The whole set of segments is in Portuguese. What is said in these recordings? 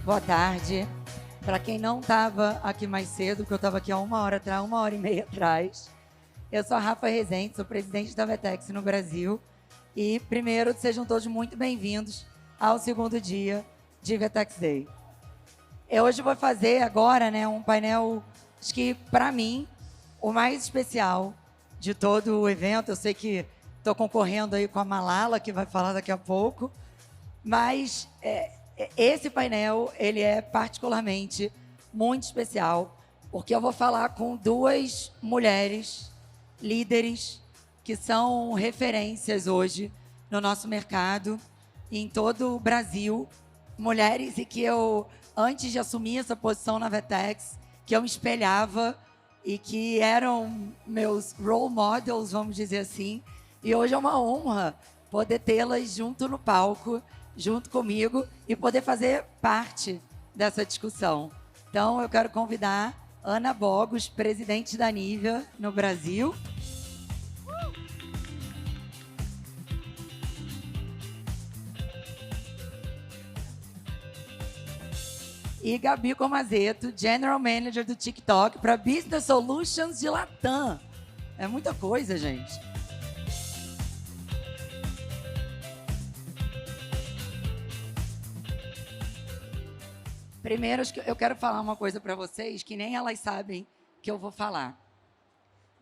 boa tarde. Para quem não estava aqui mais cedo, porque eu estava aqui há uma hora e meia atrás, eu sou a Rafa Rezende, sou presidente da Vetex no Brasil. E, primeiro, sejam todos muito bem-vindos ao segundo dia de Vetex Day. Eu hoje vou fazer agora um painel, acho que, para mim, o mais especial de todo o evento. Eu sei que estou concorrendo aí com a Malala, que vai falar daqui a pouco, mas esse painel ele é particularmente muito especial, porque eu vou falar com duas mulheres líderes que são referências hoje no nosso mercado e em todo o Brasil. Mulheres e que eu, antes de assumir essa posição na Vetex, que eu me espelhava e que eram meus role models, vamos dizer assim. E hoje é uma honra poder tê-las junto no palco, junto comigo, e poder fazer parte dessa discussão. Então, eu quero convidar Ana Bogos, presidente da Nivea no Brasil. E Gabi Comazeto, General Manager do TikTok para Business Solutions de Latam. É muita coisa, gente. Primeiro, eu quero falar uma coisa para vocês que nem elas sabem que eu vou falar.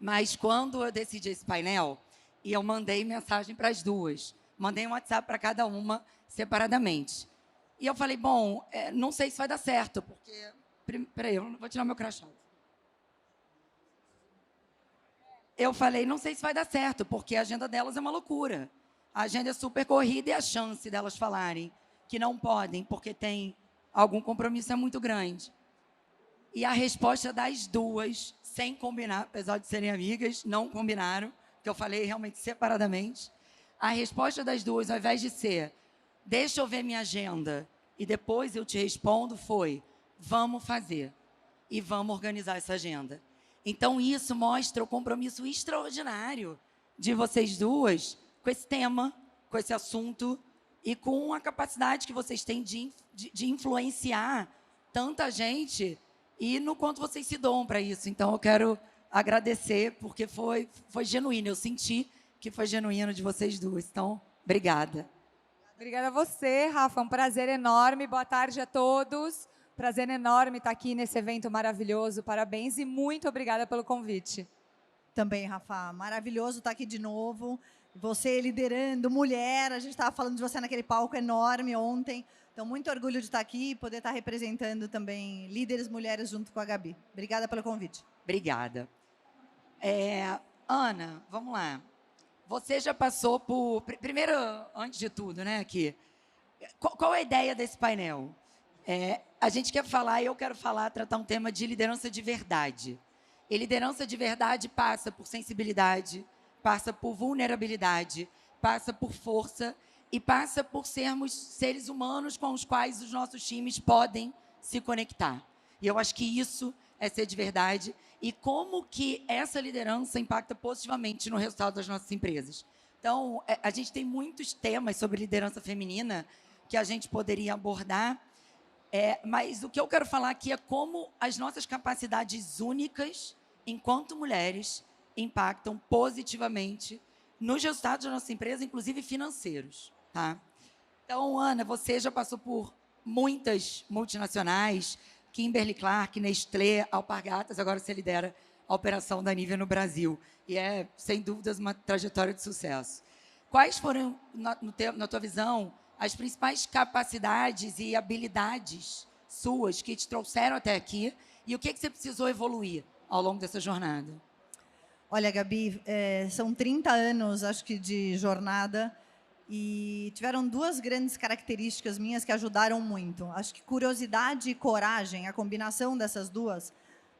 Mas quando eu decidi esse painel, e eu mandei mensagem para as duas, mandei um WhatsApp para cada uma separadamente. E eu falei, bom, não sei se vai dar certo, porque... Peraí, eu vou tirar meu crachá. Eu falei, não sei se vai dar certo, porque a agenda delas é uma loucura. A agenda é super corrida e a chance delas falarem que não podem, porque tem algum compromisso é muito grande. E a resposta das duas, sem combinar, apesar de serem amigas, não combinaram, que eu falei realmente separadamente. A resposta das duas, ao invés de ser, deixa eu ver minha agenda e depois eu te respondo, foi, vamos fazer e vamos organizar essa agenda. Então, isso mostra o compromisso extraordinário de vocês duas com esse tema, com esse assunto e com a capacidade que vocês têm de influenciar tanta gente e no quanto vocês se doam para isso. Então, eu quero agradecer, porque foi genuíno. Eu senti que foi genuíno de vocês duas. Então, obrigada. Obrigada a você, Rafa. Um prazer enorme. Boa tarde a todos. Prazer enorme estar aqui nesse evento maravilhoso. Parabéns e muito obrigada pelo convite. Também, Rafa. Maravilhoso estar aqui de novo. Você liderando, mulher. A gente estava falando de você naquele palco enorme ontem. Então, muito orgulho de estar aqui e poder estar representando também líderes mulheres junto com a Gabi. Obrigada pelo convite. Obrigada. Ana, vamos lá. Você já passou por... Primeiro, antes de tudo, aqui, qual é a ideia desse painel? A gente quer falar, eu quero falar, tratar um tema de liderança de verdade. E liderança de verdade passa por sensibilidade, passa por vulnerabilidade, passa por força e passa por sermos seres humanos com os quais os nossos times podem se conectar. E eu acho que isso é ser de verdade. E como que essa liderança impacta positivamente no resultado das nossas empresas. Então, a gente tem muitos temas sobre liderança feminina que a gente poderia abordar, mas o que eu quero falar aqui é como as nossas capacidades únicas, enquanto mulheres, impactam positivamente nos resultados da nossa empresa, inclusive financeiros. Tá? Então, Ana, você já passou por muitas multinacionais, Kimberly-Clark, Nestlé, Alpargatas, agora você lidera a operação da Nivea no Brasil. E é, sem dúvidas, uma trajetória de sucesso. Quais foram, na tua visão, as principais capacidades e habilidades suas que te trouxeram até aqui e o que você precisou evoluir ao longo dessa jornada? Olha, Gabi, são 30 anos, acho que, de jornada. E tiveram duas grandes características minhas que ajudaram muito. Acho que curiosidade e coragem, a combinação dessas duas,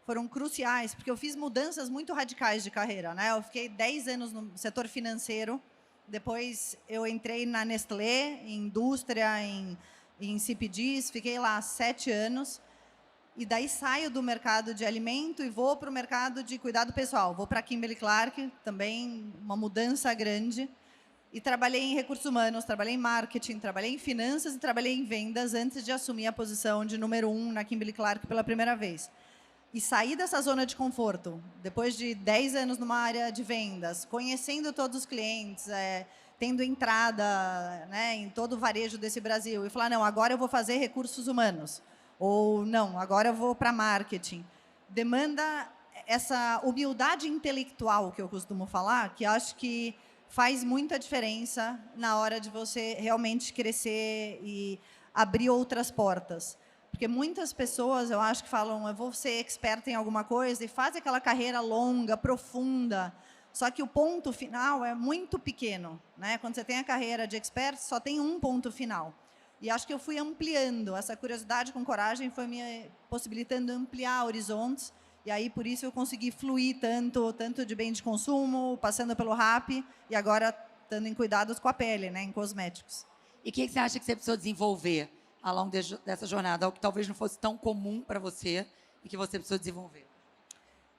foram cruciais, porque eu fiz mudanças muito radicais de carreira. Eu fiquei 10 anos no setor financeiro, depois eu entrei na Nestlé, em indústria, em CPGs, fiquei lá 7 anos, e daí saio do mercado de alimento e vou para o mercado de cuidado pessoal. Vou para a Kimberly-Clark, também uma mudança grande. E trabalhei em recursos humanos, trabalhei em marketing, trabalhei em finanças e trabalhei em vendas antes de assumir a posição de número 1 na Kimberly-Clark pela primeira vez. E sair dessa zona de conforto, depois de 10 anos numa área de vendas, conhecendo todos os clientes, tendo entrada, né, em todo o varejo desse Brasil, e falar, não, agora eu vou fazer recursos humanos, ou não, agora eu vou para marketing. Demanda essa humildade intelectual que eu costumo falar, que acho que faz muita diferença na hora de você realmente crescer e abrir outras portas. Porque muitas pessoas, eu acho que falam, eu vou ser experta em alguma coisa e fazem aquela carreira longa, profunda, só que o ponto final é muito pequeno, né? Quando você tem a carreira de expert, só tem um ponto final. E acho que eu fui ampliando, essa curiosidade com coragem foi me possibilitando ampliar horizontes, e aí por isso eu consegui fluir tanto de bem de consumo, passando pelo RAP, e agora estando em cuidados com a pele, né? Em cosméticos. E o que você acha que você precisou desenvolver ao longo dessa jornada? Algo que talvez não fosse tão comum para você e que você precisou desenvolver?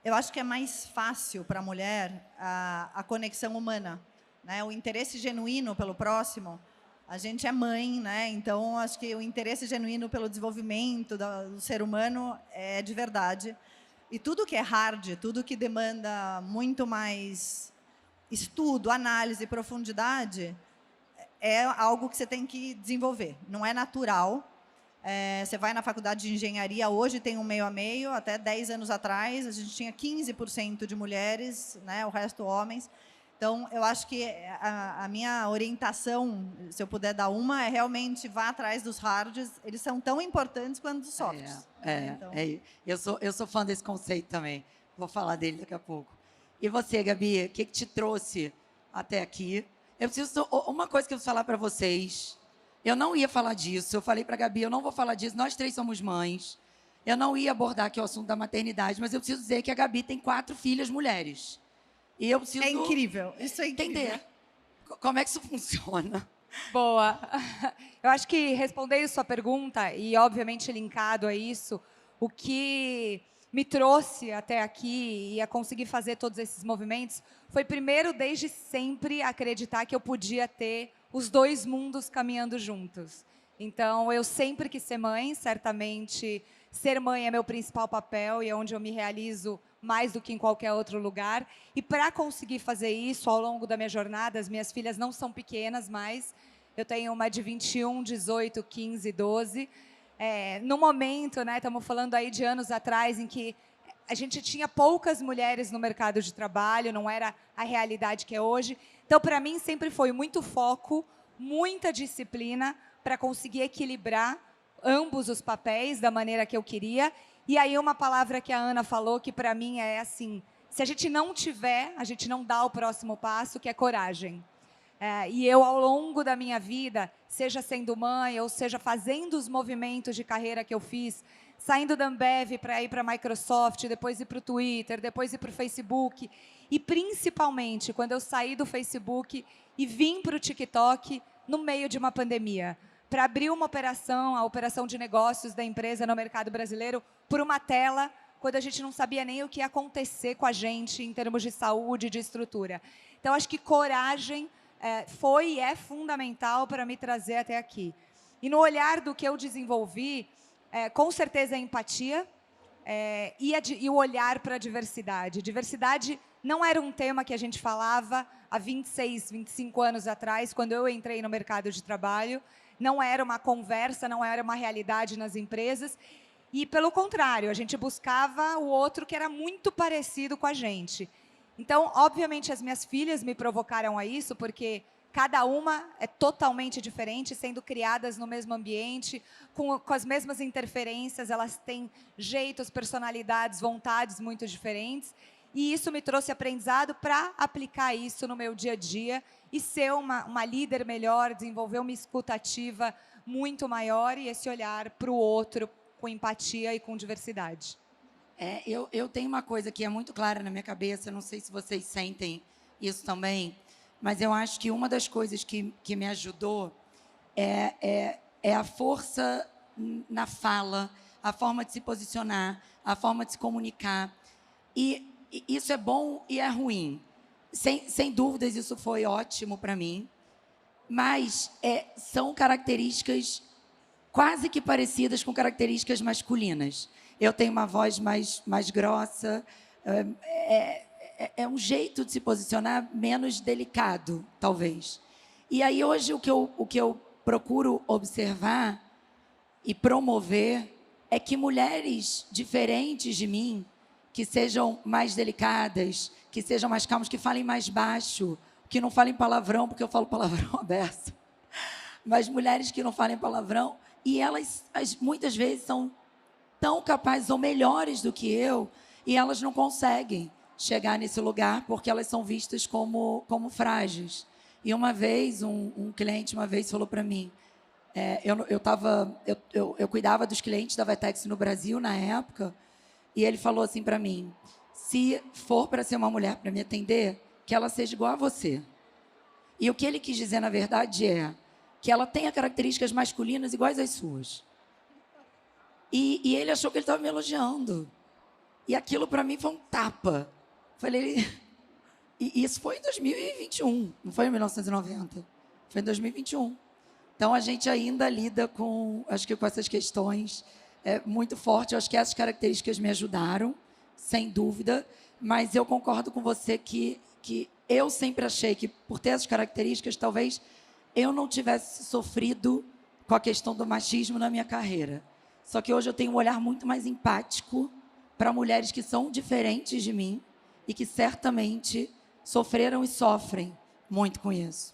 Eu acho que é mais fácil para a mulher a conexão humana, né? O interesse genuíno pelo próximo. A gente é mãe, né? Então acho que o interesse genuíno pelo desenvolvimento do ser humano é de verdade. E tudo que é hard, tudo que demanda muito mais estudo, análise e profundidade, é algo que você tem que desenvolver. Não é natural. Você vai na faculdade de engenharia, hoje tem um meio a meio, até 10 anos atrás, a gente tinha 15% de mulheres, né, o resto homens. Então, eu acho que a minha orientação, se eu puder dar uma, é realmente vá atrás dos hards, eles são tão importantes quanto os softs. Então... Eu sou fã desse conceito também, vou falar dele daqui a pouco. E você, Gabi, o que te trouxe até aqui? Uma coisa que eu preciso falar para vocês, eu não ia falar disso, eu falei para a Gabi, eu não vou falar disso, nós 3 somos mães, eu não ia abordar aqui o assunto da maternidade, mas eu preciso dizer que a Gabi tem 4 filhas mulheres. E eu preciso... É incrível, isso é incrível. Entender como é que isso funciona. Boa. Eu acho que respondendo sua pergunta, e obviamente linkado a isso, o que me trouxe até aqui e a conseguir fazer todos esses movimentos foi, primeiro, desde sempre, acreditar que eu podia ter os 2 mundos caminhando juntos. Então, eu sempre quis ser mãe, certamente ser mãe é meu principal papel e é onde eu me realizo mais do que em qualquer outro lugar. E para conseguir fazer isso, ao longo da minha jornada, as minhas filhas não são pequenas mais, eu tenho uma de 21, 18, 15, 12. No momento, né, estamos falando aí de anos atrás, em que a gente tinha poucas mulheres no mercado de trabalho, não era a realidade que é hoje. Então, para mim, sempre foi muito foco, muita disciplina para conseguir equilibrar ambos os papéis da maneira que eu queria. E aí uma palavra que a Ana falou, que para mim é assim, se a gente não tiver, a gente não dá o próximo passo, que é coragem. E eu, ao longo da minha vida, seja sendo mãe, ou seja fazendo os movimentos de carreira que eu fiz, saindo da Ambev para ir para a Microsoft, depois ir para o Twitter, depois ir para o Facebook, e principalmente quando eu saí do Facebook e vim para o TikTok no meio de uma pandemia, para abrir uma operação, a operação de negócios da empresa no mercado brasileiro, por uma tela, quando a gente não sabia nem o que ia acontecer com a gente em termos de saúde, de estrutura. Então, acho que coragem foi e é fundamental para me trazer até aqui. E no olhar do que eu desenvolvi, com certeza a empatia e o olhar para a diversidade. Diversidade não era um tema que a gente falava há 26, 25 anos atrás, quando eu entrei no mercado de trabalho. Não era uma conversa, não era uma realidade nas empresas. E, pelo contrário, a gente buscava o outro que era muito parecido com a gente. Então, obviamente, as minhas filhas me provocaram a isso, porque cada uma é totalmente diferente, sendo criadas no mesmo ambiente, com as mesmas interferências, elas têm jeitos, personalidades, vontades muito diferentes. E isso me trouxe aprendizado para aplicar isso no meu dia a dia e ser uma líder melhor, desenvolver uma escuta ativa muito maior e esse olhar para o outro com empatia e com diversidade. Eu tenho uma coisa que é muito clara na minha cabeça, não sei se vocês sentem isso também, mas eu acho que uma das coisas que me ajudou é a força na fala, a forma de se posicionar, a forma de se comunicar. E isso é bom e é ruim. Sem dúvidas, isso foi ótimo para mim. mas são características quase que parecidas com características masculinas. Eu tenho uma voz mais grossa, é um jeito de se posicionar menos delicado, talvez. E aí, hoje, o que eu procuro observar e promover é que mulheres diferentes de mim, que sejam mais delicadas, que sejam mais calmas, que falem mais baixo, que não falem palavrão, porque eu falo palavrão aberto, mas mulheres que não falem palavrão, e elas muitas vezes são tão capazes ou melhores do que eu, e elas não conseguem chegar nesse lugar porque elas são vistas como frágeis. E uma vez, um cliente falou para mim, eu cuidava dos clientes da Vetex no Brasil na época, e ele falou assim para mim, se for para ser uma mulher para me atender, que ela seja igual a você. E o que ele quis dizer, na verdade, é que ela tenha características masculinas iguais às suas. E ele achou que ele estava me elogiando. E aquilo, para mim, foi um tapa. Falei, e isso foi em 2021, não foi em 1990. Foi em 2021. Então, a gente ainda lida com essas questões muito forte. Eu acho que essas características me ajudaram, sem dúvida. Mas eu concordo com você que eu sempre achei que, por ter essas características, talvez eu não tivesse sofrido com a questão do machismo na minha carreira. Só que hoje eu tenho um olhar muito mais empático para mulheres que são diferentes de mim e que certamente sofreram e sofrem muito com isso.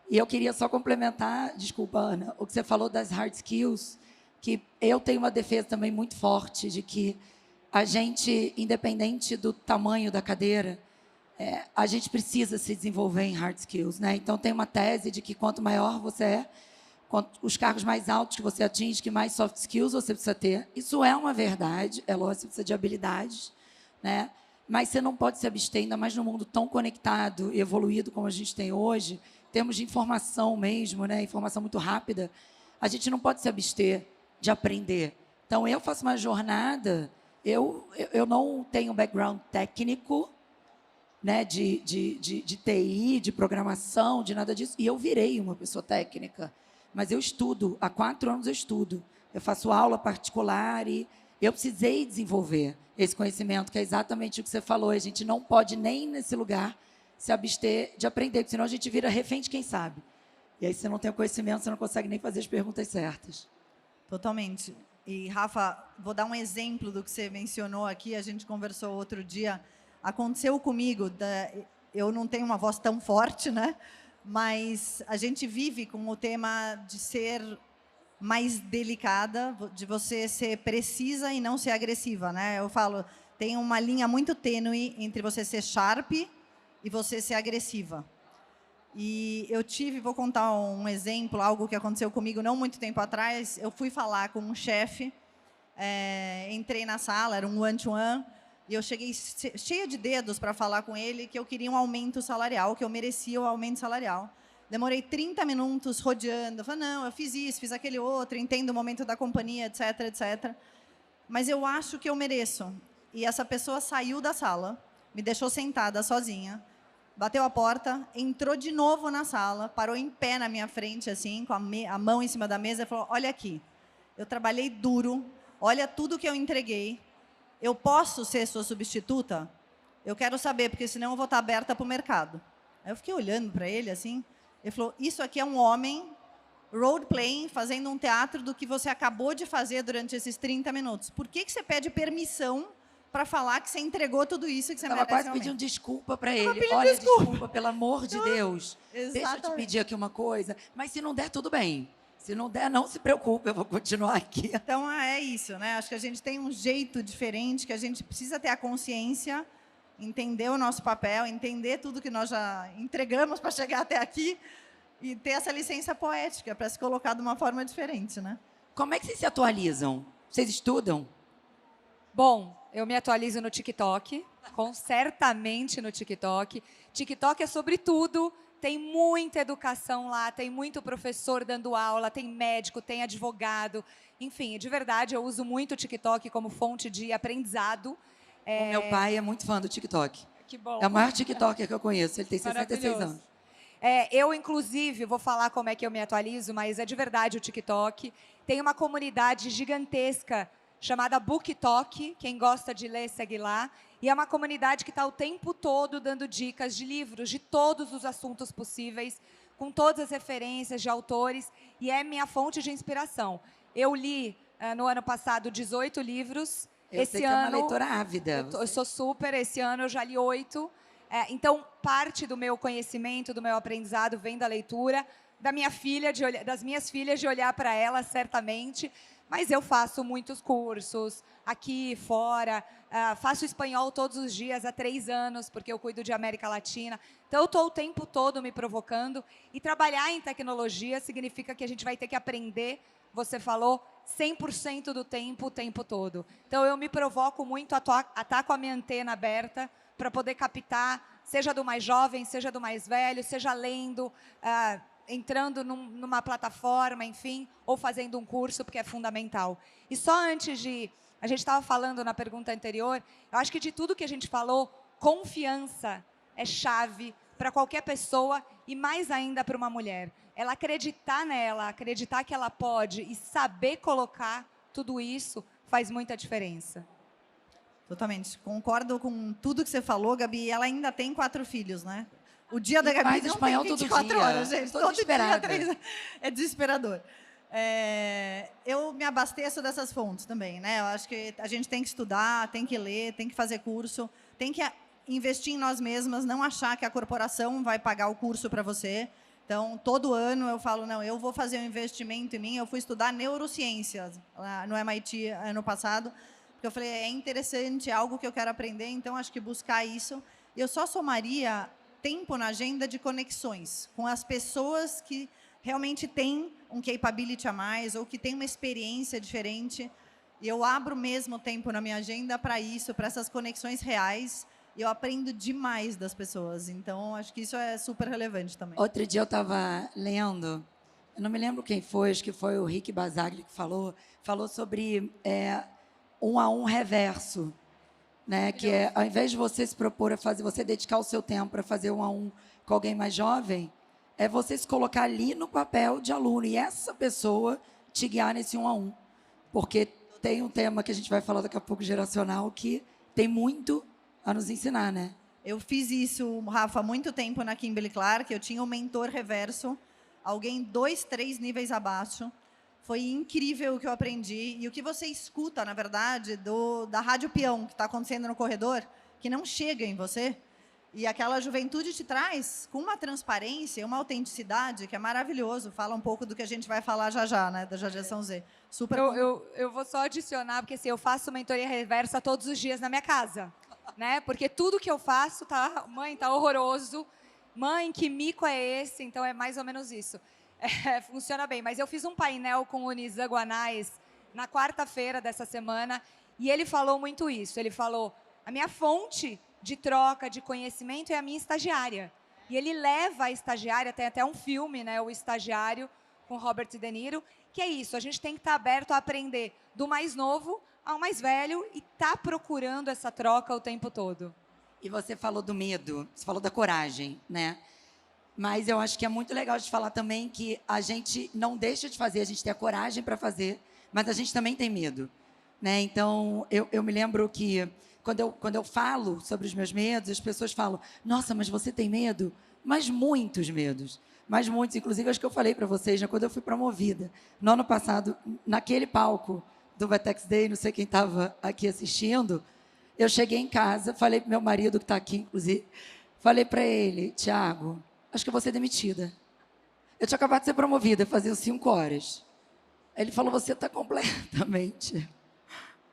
E eu queria só complementar, desculpa, Ana, o que você falou das hard skills, que eu tenho uma defesa também muito forte de que a gente, independente do tamanho da cadeira, a gente precisa se desenvolver em hard skills, né? Então, tem uma tese de que quanto maior você quanto os cargos mais altos que você atinge, que mais soft skills você precisa ter. Isso é uma verdade, é lógico, você precisa de habilidades, né? Mas você não pode se abster, ainda mais num mundo tão conectado e evoluído como a gente tem hoje, em termos de informação mesmo, né? Informação muito rápida, a gente não pode se abster de aprender. Então, eu faço uma jornada, eu não tenho background técnico, né, de TI, de programação, de nada disso, e eu virei uma pessoa técnica. Mas eu estudo, há 4 anos eu estudo. Eu faço aula particular e eu precisei desenvolver esse conhecimento, que é exatamente o que você falou. A gente não pode nem nesse lugar se abster de aprender, porque senão a gente vira refém de quem sabe. E aí, se você não tem o conhecimento, você não consegue nem fazer as perguntas certas. Totalmente. E, Rafa, vou dar um exemplo do que você mencionou aqui. A gente conversou outro dia. Aconteceu comigo, eu não tenho uma voz tão forte, né? Mas a gente vive com o tema de ser mais delicada, de você ser precisa e não ser agressiva, né? Eu falo, tem uma linha muito tênue entre você ser sharp e você ser agressiva. E vou contar um exemplo, algo que aconteceu comigo não muito tempo atrás. Eu fui falar com um chefe, entrei na sala, era um one-to-one, e eu cheguei cheia de dedos para falar com ele que eu queria um aumento salarial, que eu merecia o aumento salarial. Demorei 30 minutos rodeando. Falei, não, eu fiz isso, fiz aquele outro, entendo o momento da companhia, etc, etc. Mas eu acho que eu mereço. E essa pessoa saiu da sala, me deixou sentada sozinha, bateu a porta, entrou de novo na sala, parou em pé na minha frente, assim, com a mão em cima da mesa, e falou, olha aqui, eu trabalhei duro, olha tudo que eu entreguei, eu posso ser sua substituta? Eu quero saber, porque senão eu vou estar aberta para o mercado. Aí eu fiquei olhando para ele, assim, ele falou, isso aqui é um homem role-playing, fazendo um teatro do que você acabou de fazer durante esses 30 minutos. Por que você pede permissão para falar que você entregou tudo isso que você merece? Ela quase pediu desculpa para ele. Olha, desculpa, pelo amor de Deus. Exatamente. Deixa eu te pedir aqui uma coisa. Mas se não der, tudo bem. Se não der, não se preocupe, eu vou continuar aqui. Então, é isso, né? Acho que a gente tem um jeito diferente, que a gente precisa ter a consciência, entender o nosso papel, entender tudo que nós já entregamos para chegar até aqui e ter essa licença poética para se colocar de uma forma diferente, né? Como é que vocês se atualizam? Vocês estudam? Bom, eu me atualizo no TikTok, certamente no TikTok. TikTok é sobre tudo, tem muita educação lá, tem muito professor dando aula, tem médico, tem advogado. Enfim, de verdade, eu uso muito o TikTok como fonte de aprendizado. O meu pai é muito fã do TikTok. Que bom. É o maior TikToker que eu conheço, ele tem 66 anos. Eu, inclusive, vou falar como é que eu me atualizo, mas é de verdade o TikTok. Tem uma comunidade gigantesca chamada BookTok. Quem gosta de ler, segue lá. E é uma comunidade que está o tempo todo dando dicas de livros, de todos os assuntos possíveis, com todas as referências de autores, e é minha fonte de inspiração. Eu li, no ano passado, 18 livros. Eu Esse sei que ano, é uma leitora ávida. eu sou super, esse ano eu já li 8. Então, parte do meu conhecimento, do meu aprendizado, vem da leitura, da minha filha, das minhas filhas, de olhar para elas, certamente. Mas eu faço muitos cursos, aqui, fora. Faço espanhol todos os dias há 3 anos, porque eu cuido de América Latina. Então, eu estou o tempo todo me provocando. E trabalhar em tecnologia significa que a gente vai ter que aprender, você falou, 100% do tempo, o tempo todo. Então, eu me provoco muito a estar com a minha antena aberta para poder captar, seja do mais jovem, seja do mais velho, seja lendo, entrando numa plataforma, enfim, ou fazendo um curso, porque é fundamental. E só antes de... A gente estava falando na pergunta anterior, eu acho que de tudo que a gente falou, confiança é chave para qualquer pessoa e mais ainda para uma mulher. Ela acreditar nela, acreditar que ela pode e saber colocar tudo isso faz muita diferença. Totalmente. Concordo com tudo que você falou, Gabi. Ela ainda tem 4 filhos, né? O dia da E Gabi faz não espanhol tem todo 24 dia. horas, gente. Tô Todo dia, desesperada. 3... É desesperador. Eu me abasteço dessas fontes também, né? Eu acho que a gente tem que estudar, tem que ler, tem que fazer curso, tem que investir em nós mesmas, não achar que a corporação vai pagar o curso para você. Então, todo ano eu falo, não, eu vou fazer um investimento em mim. Eu fui estudar neurociências lá no MIT ano passado, porque eu falei, é interessante, é algo que eu quero aprender, então acho que buscar isso. Eu só somaria tempo na agenda de conexões com as pessoas que realmente têm um capability a mais ou que têm uma experiência diferente. E eu abro mesmo tempo na minha agenda para isso, para essas conexões reais. E eu aprendo demais das pessoas. Então, acho que isso é super relevante também. Outro dia eu estava lendo, eu não me lembro quem foi, acho que foi o Rick Basaglia que falou sobre 1 a 1 reverso, né? Que é, ao invés de você se propor a fazer, você dedicar o seu tempo para fazer 1 a 1 com alguém mais jovem, é você se colocar ali no papel de aluno e essa pessoa te guiar nesse 1 a 1. Porque tem um tema que a gente vai falar daqui a pouco, geracional, que tem muito a nos ensinar, né? Eu fiz isso, Rafa, há muito tempo na Kimberly-Clark. Eu tinha um mentor reverso, alguém 2, 3 níveis abaixo. Foi incrível o que eu aprendi. E o que você escuta, na verdade, da rádio peão que está acontecendo no corredor, que não chega em você. E aquela juventude te traz com uma transparência, uma autenticidade que é maravilhoso. Fala um pouco do que a gente vai falar já já, né? Da geração Z. Super. Eu vou só adicionar, porque assim, eu faço mentoria reversa todos os dias na minha casa. Né? Porque tudo que eu faço, mãe, tá horroroso. Mãe, que mico é esse? Então, é mais ou menos isso. Funciona bem. Mas eu fiz um painel com o Nizam Guanais na quarta-feira dessa semana e ele falou muito isso. Ele falou, a minha fonte de troca de conhecimento é a minha estagiária. E ele leva a estagiária, tem até um filme, né, O Estagiário, com Robert De Niro, que é isso, a gente tem que estar aberto a aprender do mais novo ao mais velho e tá procurando essa troca o tempo todo. E você falou do medo, você falou da coragem, né? Mas eu acho que é muito legal de falar também que a gente não deixa de fazer, a gente tem a coragem para fazer, mas a gente também tem medo, né? Então, eu me lembro que quando eu falo sobre os meus medos, as pessoas falam, nossa, mas você tem medo? Mas muitos medos. Mas muitos, inclusive, acho que eu falei para vocês, né, quando eu fui promovida, no ano passado, naquele palco do Vetex Day, não sei quem estava aqui assistindo, eu cheguei em casa, falei para meu marido, que está aqui, inclusive, falei para ele, Tiago, acho que eu vou ser demitida. Eu tinha acabado de ser promovida, fazia 5 horas. Aí ele falou, você está completamente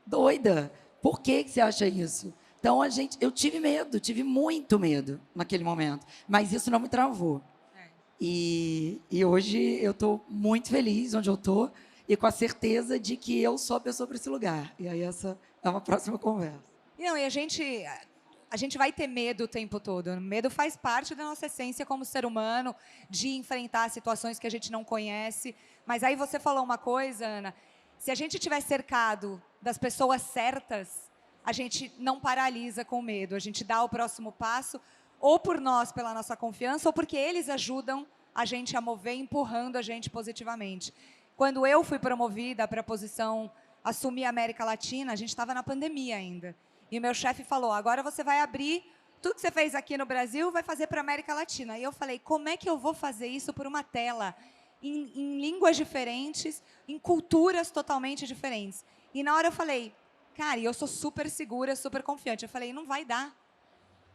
doida. Por que você acha isso? Então, eu tive medo, tive muito medo naquele momento, mas isso não me travou. E hoje eu estou muito feliz onde eu estou e com a certeza de que eu sou a pessoa para esse lugar. E aí essa é uma próxima conversa. Não, e a gente vai ter medo o tempo todo. O medo faz parte da nossa essência como ser humano, de enfrentar situações que a gente não conhece. Mas aí você falou uma coisa, Ana, se a gente estiver cercado das pessoas certas, a gente não paralisa com medo, a gente dá o próximo passo, ou por nós, pela nossa confiança, ou porque eles ajudam a gente a mover, empurrando a gente positivamente. Quando eu fui promovida para a posição assumir a América Latina, a gente estava na pandemia ainda. E o meu chefe falou, agora você vai abrir tudo que você fez aqui no Brasil, vai fazer para a América Latina. E eu falei, como é que eu vou fazer isso por uma tela? Em línguas diferentes, em culturas totalmente diferentes. E na hora eu falei, cara, e eu sou super segura, super confiante. Eu falei, não vai dar.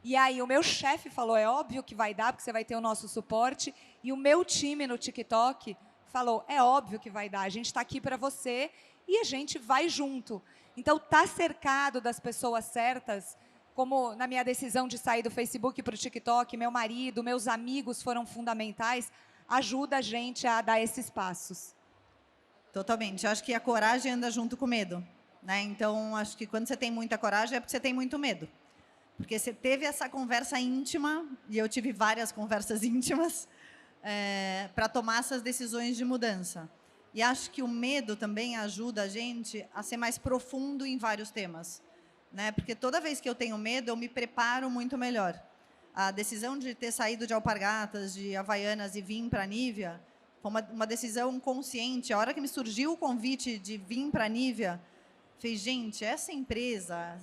E aí o meu chefe falou, é óbvio que vai dar, porque você vai ter o nosso suporte. E o meu time no TikTok falou, é óbvio que vai dar, a gente está aqui para você e a gente vai junto. Então, tá cercado das pessoas certas, como na minha decisão de sair do Facebook para o TikTok, meu marido, meus amigos foram fundamentais, ajuda a gente a dar esses passos. Totalmente. Eu acho que a coragem anda junto com o medo, né? Então, acho que quando você tem muita coragem é porque você tem muito medo. Porque você teve essa conversa íntima, e eu tive várias conversas íntimas, para tomar essas decisões de mudança. E acho que o medo também ajuda a gente a ser mais profundo em vários temas, né? Porque toda vez que eu tenho medo, eu me preparo muito melhor. A decisão de ter saído de Alpargatas, de Havaianas e vir para a Nívea, foi uma decisão consciente. A hora que me surgiu o convite de vir para a Nívea, falei, gente, essa empresa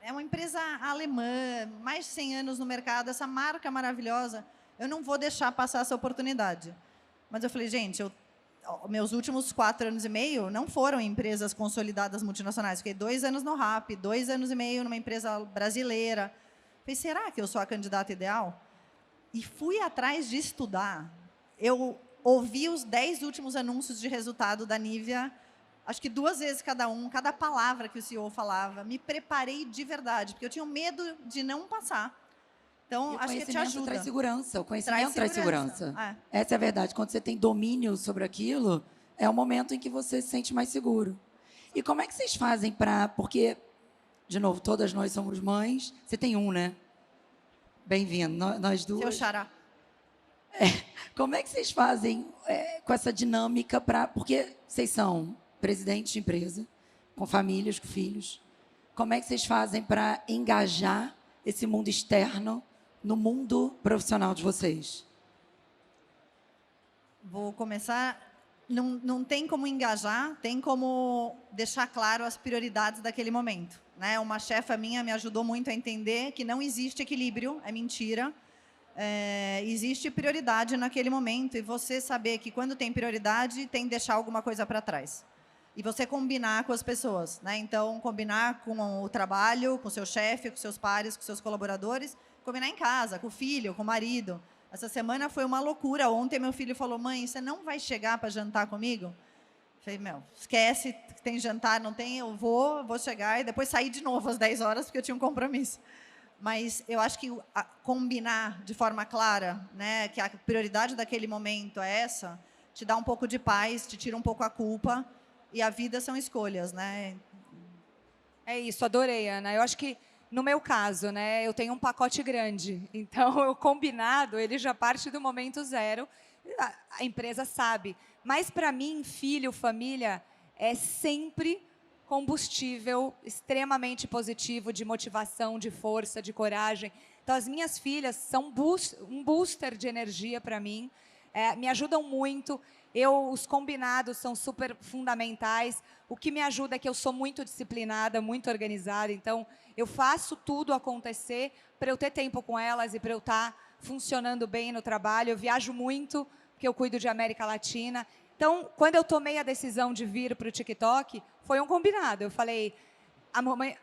é uma empresa alemã, mais de 100 anos no mercado, essa marca maravilhosa, eu não vou deixar passar essa oportunidade. Mas eu falei, gente, meus últimos 4 anos e meio não foram em empresas consolidadas multinacionais. Fiquei 2 anos no RAP, 2 anos e meio numa empresa brasileira. Falei, será que eu sou a candidata ideal? E fui atrás de estudar. Eu ouvi os 10 últimos anúncios de resultado da Nívea, acho que 2 vezes cada palavra que o CEO falava. Me preparei de verdade, porque eu tinha medo de não passar. Então, acho que te ajuda. Traz segurança, o conhecimento traz segurança. Essa é a verdade. Quando você tem domínio sobre aquilo, é o momento em que você se sente mais seguro. E como é que vocês fazem para... Porque, de novo, todas nós somos mães. Você tem um, né? Bem-vindo, nós duas. Seu xará. Como é que vocês fazem com essa dinâmica para... Porque vocês são presidentes de empresa, com famílias, com filhos. Como é que vocês fazem para engajar esse mundo externo no mundo profissional de vocês? Vou começar. Não tem como engajar, tem como deixar claro as prioridades daquele momento, né? Uma chefa minha me ajudou muito a entender que não existe equilíbrio, é mentira. Existe prioridade naquele momento e você saber que quando tem prioridade, tem que deixar alguma coisa para trás. E você combinar com as pessoas, né? Então, combinar com o trabalho, com o seu chefe, com seus pares, com seus colaboradores, combinar em casa, com o filho, com o marido. Essa semana foi uma loucura. Ontem meu filho falou, mãe, você não vai chegar para jantar comigo? Falei, esquece que tem jantar, não tem, eu vou chegar e depois sair de novo às 10 horas, porque eu tinha um compromisso. Mas eu acho que combinar de forma clara, né, que a prioridade daquele momento é essa, te dá um pouco de paz, te tira um pouco a culpa. E a vida são escolhas, né? É isso, adorei, Ana. Eu acho que, no meu caso, né, eu tenho um pacote grande. Então, o combinado, ele já parte do momento zero. A empresa sabe. Mas, para mim, filho, família, é sempre combustível extremamente positivo de motivação, de força, de coragem. Então, as minhas filhas são um booster de energia para mim. Me ajudam muito. Os combinados são super fundamentais. O que me ajuda é que eu sou muito disciplinada, muito organizada. Então, eu faço tudo acontecer para eu ter tempo com elas e para eu estar funcionando bem no trabalho. Eu viajo muito, porque eu cuido de América Latina. Então, quando eu tomei a decisão de vir para o TikTok, foi um combinado. Eu falei,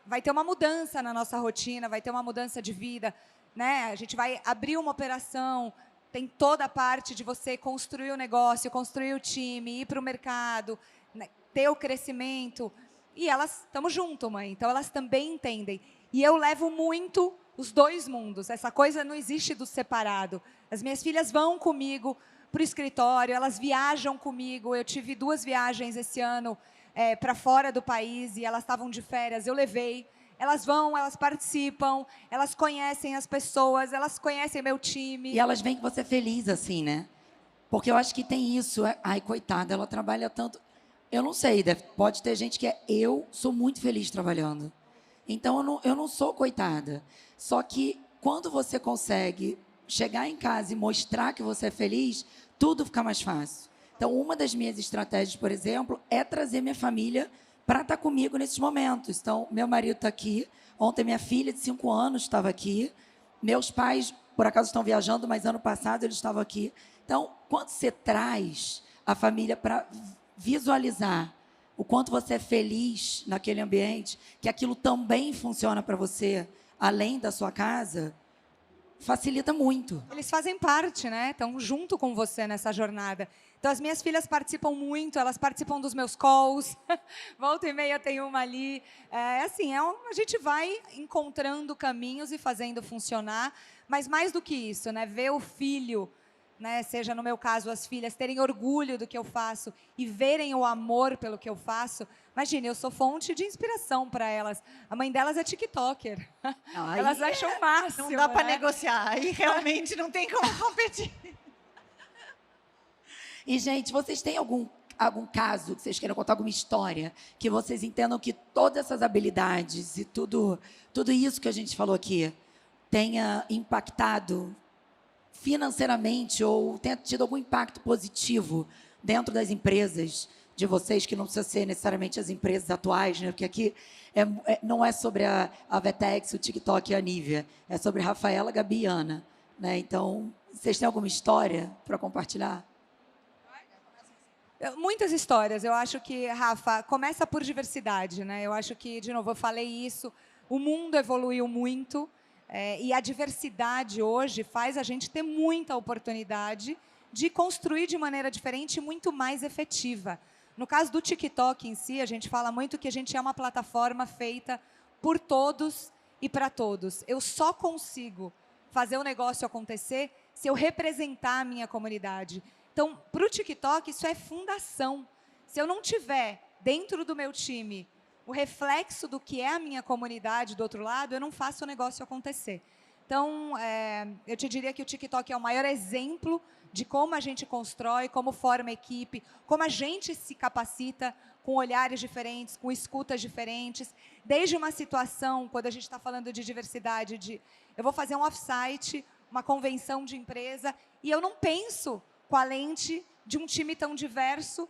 vai ter uma mudança na nossa rotina, vai ter uma mudança de vida, né? A gente vai abrir uma operação. Tem toda a parte de você construir o negócio, construir o time, ir para o mercado, né, ter o crescimento. E elas, estamos junto, mãe. Então, elas também entendem. E eu levo muito os 2 mundos. Essa coisa não existe do separado. As minhas filhas vão comigo para o escritório, elas viajam comigo. Eu tive 2 viagens esse ano para fora do país e elas estavam de férias. Eu levei. Elas vão, elas participam, elas conhecem as pessoas, elas conhecem meu time. E elas veem que você é feliz, assim, né? Porque eu acho que tem isso. Ai, coitada, ela trabalha tanto. Eu não sei, pode ter gente que eu sou muito feliz trabalhando. Então, eu não sou coitada. Só que quando você consegue chegar em casa e mostrar que você é feliz, tudo fica mais fácil. Então, uma das minhas estratégias, por exemplo, é trazer minha família para estar comigo nesses momentos. Então, meu marido está aqui. Ontem, minha filha de 5 anos estava aqui. Meus pais, por acaso, estão viajando, mas ano passado eles estavam aqui. Então, quando você traz a família para visualizar o quanto você é feliz naquele ambiente, que aquilo também funciona para você, além da sua casa, facilita muito. Eles fazem parte, né? Estão junto com você nessa jornada. Então, as minhas filhas participam muito, elas participam dos meus calls. Volta e meia tem uma ali. A gente vai encontrando caminhos e fazendo funcionar. Mas mais do que isso, né? Ver o filho, né? Seja no meu caso as filhas, terem orgulho do que eu faço e verem o amor pelo que eu faço. Imagine, eu sou fonte de inspiração para elas. A mãe delas é TikToker. Elas acham o máximo. Não dá para né? negociar, aí realmente não tem como competir. E, gente, vocês têm algum caso que vocês queiram contar, alguma história, que vocês entendam que todas essas habilidades e tudo isso que a gente falou aqui tenha impactado financeiramente ou tenha tido algum impacto positivo dentro das empresas de vocês, que não precisa ser necessariamente as empresas atuais, né? Porque aqui não é sobre a Vetex, o TikTok e a Nívia, é sobre Rafaela, Gabi e Ana, né? Então, vocês têm alguma história para compartilhar? Muitas histórias. Eu acho que, Rafa, começa por diversidade, né? Eu acho que, de novo, eu falei isso, o mundo evoluiu muito e a diversidade hoje faz a gente ter muita oportunidade de construir de maneira diferente e muito mais efetiva. No caso do TikTok em si, a gente fala muito que a gente é uma plataforma feita por todos e para todos. Eu só consigo fazer o negócio acontecer se eu representar a minha comunidade. Então, para o TikTok, isso é fundação. Se eu não tiver dentro do meu time o reflexo do que é a minha comunidade do outro lado, eu não faço o negócio acontecer. Então, eu te diria que o TikTok é o maior exemplo de como a gente constrói, como forma equipe, como a gente se capacita com olhares diferentes, com escutas diferentes. Desde uma situação, quando a gente está falando de diversidade, eu vou fazer um off-site, uma convenção de empresa, e eu não penso com a lente de um time tão diverso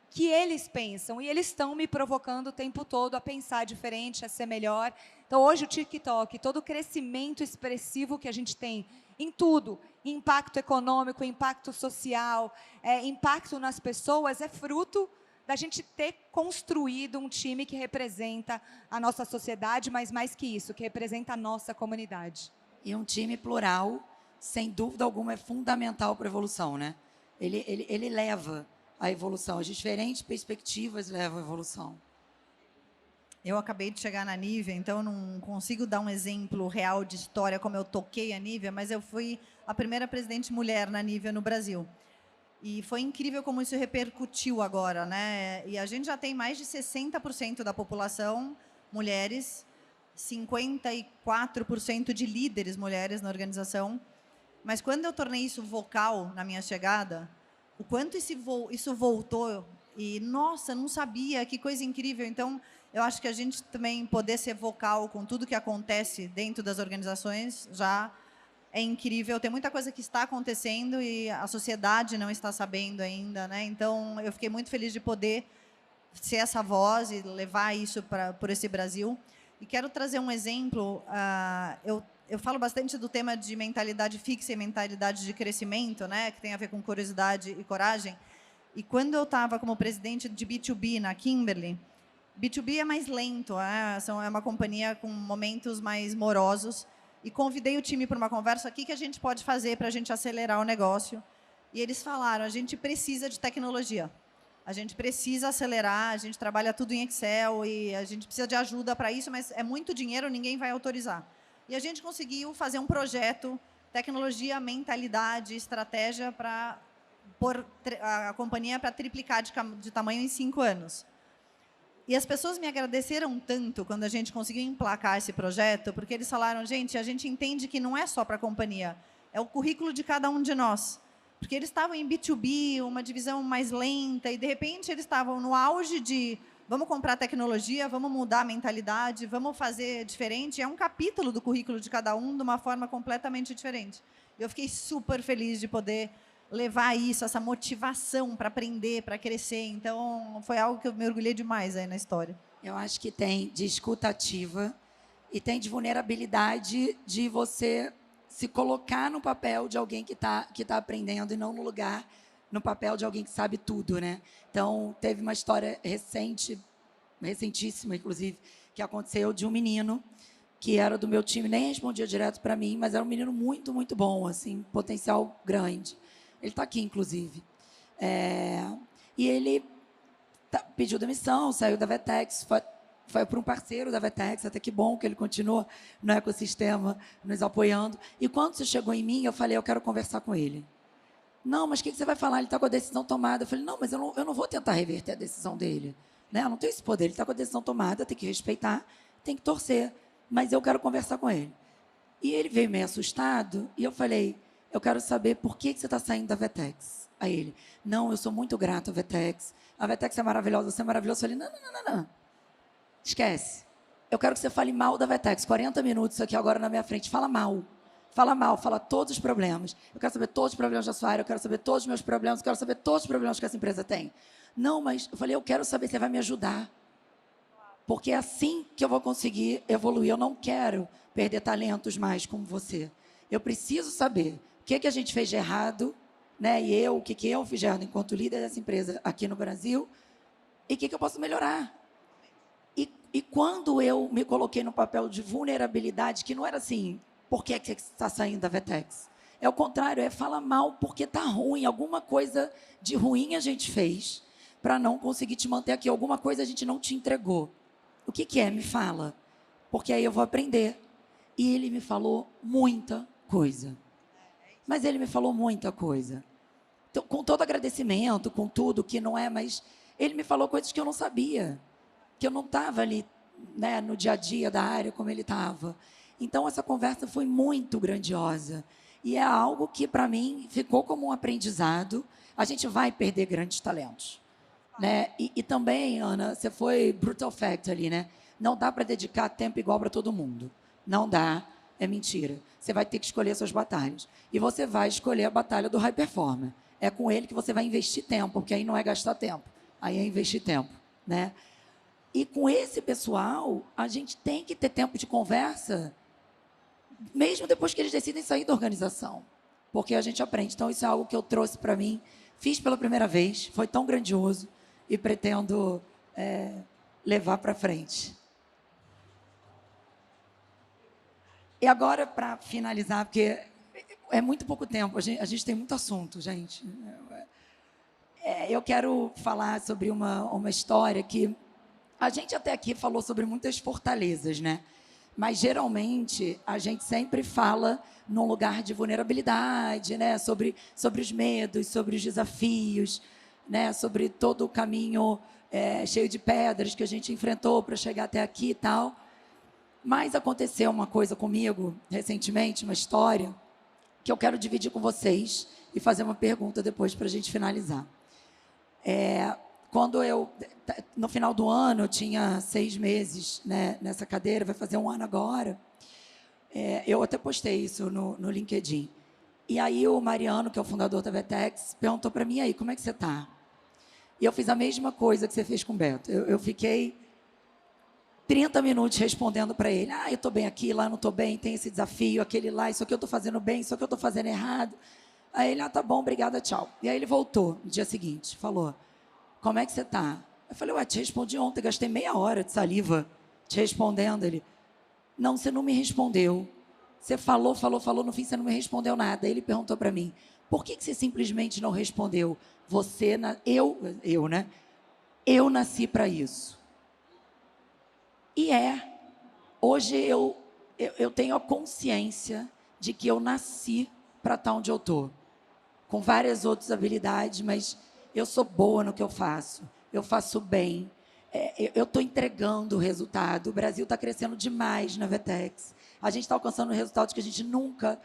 que eles pensam. E eles estão me provocando o tempo todo a pensar diferente, a ser melhor. Então, hoje, o TikTok, todo o crescimento expressivo que a gente tem em tudo, impacto econômico, impacto social, impacto nas pessoas, é fruto da gente ter construído um time que representa a nossa sociedade, mas mais que isso, que representa a nossa comunidade. E um time plural, sem dúvida alguma, é fundamental para a evolução, né? Ele leva a evolução, as diferentes perspectivas levam a evolução. Eu acabei de chegar na Nívia, então não consigo dar um exemplo real de história como eu toquei a Nívia, mas eu fui a primeira presidente mulher na Nívia no Brasil. E foi incrível como isso repercutiu agora, né? E a gente já tem mais de 60% da população mulheres, 54% de líderes mulheres na organização. Mas quando eu tornei isso vocal na minha chegada, o quanto isso voltou, e nossa, não sabia, que coisa incrível. Então, eu acho que a gente também poder ser vocal com tudo que acontece dentro das organizações já é incrível. Tem muita coisa que está acontecendo e a sociedade não está sabendo ainda, né? Então, eu fiquei muito feliz de poder ser essa voz e levar isso por esse Brasil. E quero trazer um exemplo. Eu falo bastante do tema de mentalidade fixa e mentalidade de crescimento, né? Que tem a ver com curiosidade e coragem. E quando eu estava como presidente de B2B na Kimberly, B2B é mais lento, é uma companhia com momentos mais morosos. E convidei o time para uma conversa aqui que a gente pode fazer para a gente acelerar o negócio. E eles falaram, a gente precisa de tecnologia. A gente precisa acelerar, a gente trabalha tudo em Excel e a gente precisa de ajuda para isso, mas é muito dinheiro, ninguém vai autorizar. E a gente conseguiu fazer um projeto, tecnologia, mentalidade, estratégia para pôr a companhia para triplicar de tamanho em 5 anos. E as pessoas me agradeceram tanto quando a gente conseguiu emplacar esse projeto, porque eles falaram, gente, a gente entende que não é só para a companhia, é o currículo de cada um de nós. Porque eles estavam em B2B, uma divisão mais lenta, e, de repente, eles estavam no auge de vamos comprar tecnologia, vamos mudar a mentalidade, vamos fazer diferente. É um capítulo do currículo de cada um de uma forma completamente diferente. Eu fiquei super feliz de poder levar isso, essa motivação para aprender, para crescer. Então, foi algo que eu me orgulhei demais aí na história. Eu acho que tem de escuta ativa e tem de vulnerabilidade de você se colocar no papel de alguém que tá aprendendo e não no lugar, no papel de alguém que sabe tudo, né? Então, teve uma história recentíssima, inclusive, que aconteceu de um menino que era do meu time, nem respondia direto para mim, mas era um menino muito, muito bom, assim, potencial grande. Ele está aqui, inclusive. E ele pediu demissão, saiu da Vetex, foi para um parceiro da Vetex, até que bom que ele continua no ecossistema, nos apoiando. E quando você chegou em mim, eu falei, eu quero conversar com ele. Não, mas o que você vai falar? Ele está com a decisão tomada. Eu falei, não, mas eu não vou tentar reverter a decisão dele. Né? Eu não tenho esse poder, ele está com a decisão tomada, tem que respeitar, tem que torcer. Mas eu quero conversar com ele. E ele veio meio assustado, e eu falei, eu quero saber por que você está saindo da Vetex. Aí ele, não, eu sou muito grato à Vetex. A Vetex é maravilhosa, você é maravilhoso. Eu falei, não. Esquece. Eu quero que você fale mal da Vetex. 40 minutos aqui agora na minha frente. Fala mal. Fala mal, fala todos os problemas. Eu quero saber todos os problemas da sua área, eu quero saber todos os meus problemas, eu quero saber todos os problemas que essa empresa tem. Não, mas eu falei, eu quero saber se você vai me ajudar. Porque é assim que eu vou conseguir evoluir. Eu não quero perder talentos mais como você. Eu preciso saber o que a gente fez de errado, né? E o que eu fiz de errado enquanto líder dessa empresa aqui no Brasil, e o que eu posso melhorar. E quando eu me coloquei no papel de vulnerabilidade, que não era assim, por que você está saindo da Vetex? É o contrário, é falar mal porque está ruim, alguma coisa de ruim a gente fez para não conseguir te manter aqui, alguma coisa a gente não te entregou. O que é? Me fala. Porque aí eu vou aprender. E ele me falou muita coisa. Mas ele me falou muita coisa. Então, com todo agradecimento, com tudo, que não é, mas ele me falou coisas que eu não sabia. Que eu não estava ali, né, no dia a dia da área como ele estava. Então, essa conversa foi muito grandiosa. E é algo que, para mim, ficou como um aprendizado. A gente vai perder grandes talentos. Né? E também, Ana, você foi brutal fact ali, né? Não dá para dedicar tempo igual para todo mundo. Não dá, é mentira. Você vai ter que escolher suas batalhas. E você vai escolher a batalha do high performer. É com ele que você vai investir tempo, porque aí não é gastar tempo, aí é investir tempo, né? E com esse pessoal, a gente tem que ter tempo de conversa, mesmo depois que eles decidem sair da organização, porque a gente aprende. Então, isso é algo que eu trouxe para mim, fiz pela primeira vez, foi tão grandioso, e pretendo levar para frente. E agora, para finalizar, porque é muito pouco tempo, a gente tem muito assunto, gente. Eu quero falar sobre uma história que a gente até aqui falou sobre muitas fortalezas, né? Mas, geralmente, a gente sempre fala num lugar de vulnerabilidade, né? Sobre os medos, sobre os desafios, né? Sobre todo o caminho cheio de pedras que a gente enfrentou para chegar até aqui e tal. Mas aconteceu uma coisa comigo, recentemente, uma história, que eu quero dividir com vocês e fazer uma pergunta depois para a gente finalizar. Quando no final do ano, eu tinha 6 meses, né, nessa cadeira, vai fazer 1 ano agora, eu até postei isso no LinkedIn. E aí o Mariano, que é o fundador da Vetex, perguntou para mim, aí, como é que você está? E eu fiz a mesma coisa que você fez com o Beto. Eu fiquei 30 minutos respondendo para ele, eu estou bem aqui, lá não estou bem, tem esse desafio, aquele lá, isso aqui eu estou fazendo bem, isso aqui eu estou fazendo errado. Aí ele, tá bom, obrigada, tchau. E aí ele voltou no dia seguinte, falou, como é que você está? Eu falei, te respondi ontem, gastei meia hora de saliva te respondendo. Ele, não, você não me respondeu. Você falou, no fim você não me respondeu nada. Aí ele perguntou para mim, por que você simplesmente não respondeu? Eu, né? Eu nasci para isso. E hoje eu tenho a consciência de que eu nasci para estar onde eu estou. Com várias outras habilidades, mas eu sou boa no que eu faço. Eu faço bem. Eu estou entregando o resultado. O Brasil está crescendo demais na Vetex. A gente está alcançando resultados que a gente nunca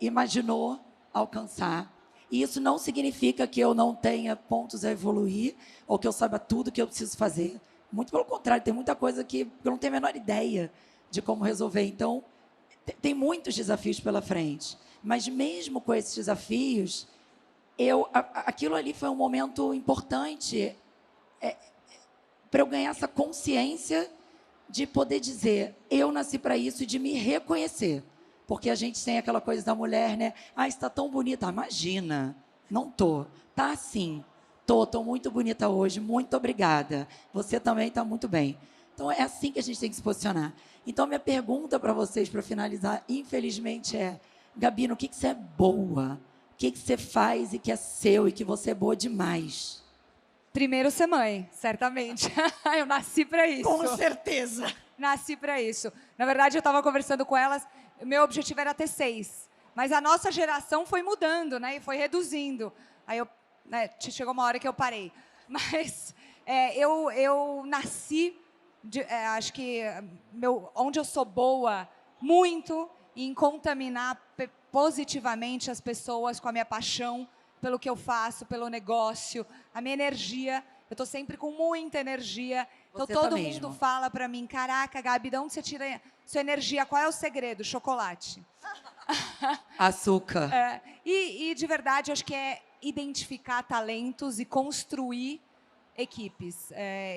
imaginou alcançar. E isso não significa que eu não tenha pontos a evoluir ou que eu saiba tudo que eu preciso fazer. Muito pelo contrário, tem muita coisa que eu não tenho a menor ideia de como resolver. Então, tem muitos desafios pela frente. Mas mesmo com esses desafios, aquilo ali foi um momento importante para eu ganhar essa consciência de poder dizer, eu nasci para isso, e de me reconhecer. Porque a gente tem aquela coisa da mulher, né? Ah, está tão bonita. Imagina, não tô. Tá assim. Tô muito bonita hoje, muito obrigada. Você também está muito bem. Então, é assim que a gente tem que se posicionar. Então, minha pergunta para vocês, para finalizar, infelizmente, Gabi, no que você é boa? O que você faz e que é seu e que você é boa demais? Primeiro, ser mãe, certamente. Eu nasci para isso. Com certeza. Nasci para isso. Na verdade, eu estava conversando com elas, o meu objetivo era ter 6. Mas a nossa geração foi mudando, né? E foi reduzindo. Aí chegou uma hora que eu parei. Mas eu nasci, acho que onde eu sou boa, muito em contaminar positivamente as pessoas com a minha paixão pelo que eu faço, pelo negócio, a minha energia. Eu estou sempre com muita energia. Então, todo mundo fala para mim, caraca, Gabi, de onde você tira sua energia? Qual é o segredo? Chocolate. Açúcar. E, de verdade, acho que é identificar talentos e construir equipes.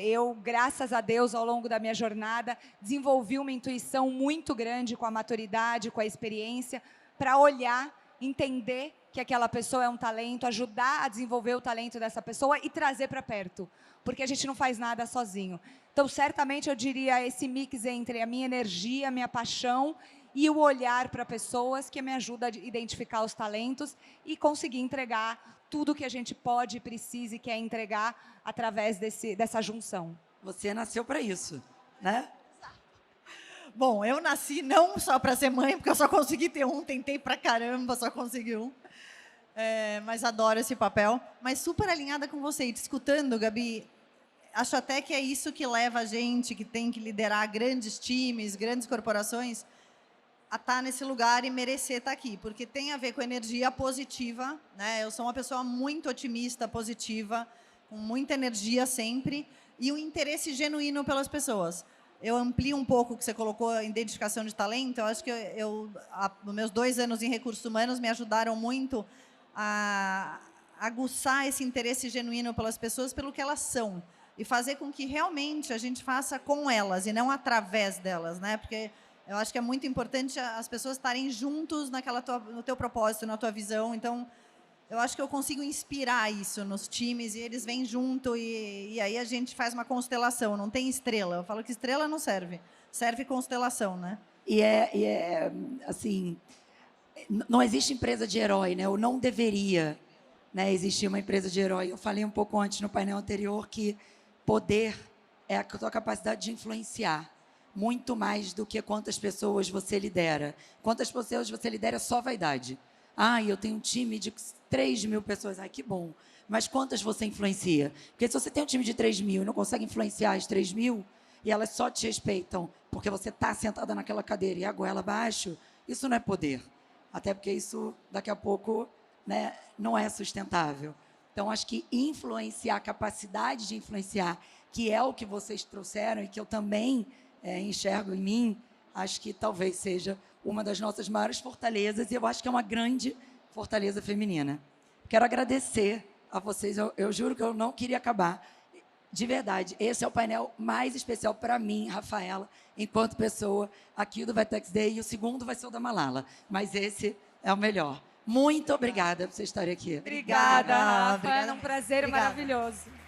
Eu, graças a Deus, ao longo da minha jornada, desenvolvi uma intuição muito grande com a maturidade, com a experiência, para olhar, entender que aquela pessoa é um talento, ajudar a desenvolver o talento dessa pessoa e trazer para perto, porque a gente não faz nada sozinho. Então, certamente, eu diria esse mix entre a minha energia, a minha paixão e o olhar para pessoas que me ajuda a identificar os talentos e conseguir entregar tudo que a gente pode e precisa e quer entregar através dessa junção. Você nasceu para isso, né? Bom, eu nasci não só para ser mãe, porque eu só consegui ter um, tentei pra caramba, só consegui um. Mas adoro esse papel. Mas super alinhada com você. E te escutando, Gabi, acho até que é isso que leva a gente, que tem que liderar grandes times, grandes corporações, a estar nesse lugar e merecer estar aqui. Porque tem a ver com energia positiva, né? Eu sou uma pessoa muito otimista, positiva, com muita energia sempre, e um interesse genuíno pelas pessoas. Eu amplio um pouco o que você colocou em identificação de talento. Eu acho que os meus 2 anos em recursos humanos me ajudaram muito a aguçar esse interesse genuíno pelas pessoas, pelo que elas são. E fazer com que realmente a gente faça com elas e não através delas, né? Porque eu acho que é muito importante as pessoas estarem juntos no teu propósito, na tua visão. Então, eu acho que eu consigo inspirar isso nos times e eles vêm junto e aí a gente faz uma constelação. Não tem estrela. Eu falo que estrela não serve. Serve constelação, né? E assim, não existe empresa de herói, né? Ou não deveria, né, existir uma empresa de herói. Eu falei um pouco antes no painel anterior que poder é a tua capacidade de influenciar muito mais do que quantas pessoas você lidera. Quantas pessoas você lidera é só vaidade. Eu tenho um time de 3.000 pessoas. Que bom. Mas quantas você influencia? Porque se você tem um time de 3.000 e não consegue influenciar as 3.000 e elas só te respeitam porque você está sentada naquela cadeira e a goela abaixo, isso não é poder. Até porque isso, daqui a pouco, né, não é sustentável. Então, acho que influenciar, a capacidade de influenciar, que é o que vocês trouxeram e que eu também enxergo em mim, acho que talvez seja uma das nossas maiores fortalezas e eu acho que é uma grande fortaleza feminina. Quero agradecer a vocês, eu juro que eu não queria acabar. De verdade, esse é o painel mais especial para mim, Rafaela, enquanto pessoa aqui do Vetex Day, e o segundo vai ser o da Malala, mas esse é o melhor. Muito obrigada por vocês estarem aqui. Obrigada, Rafa. Obrigada. É um prazer maravilhoso.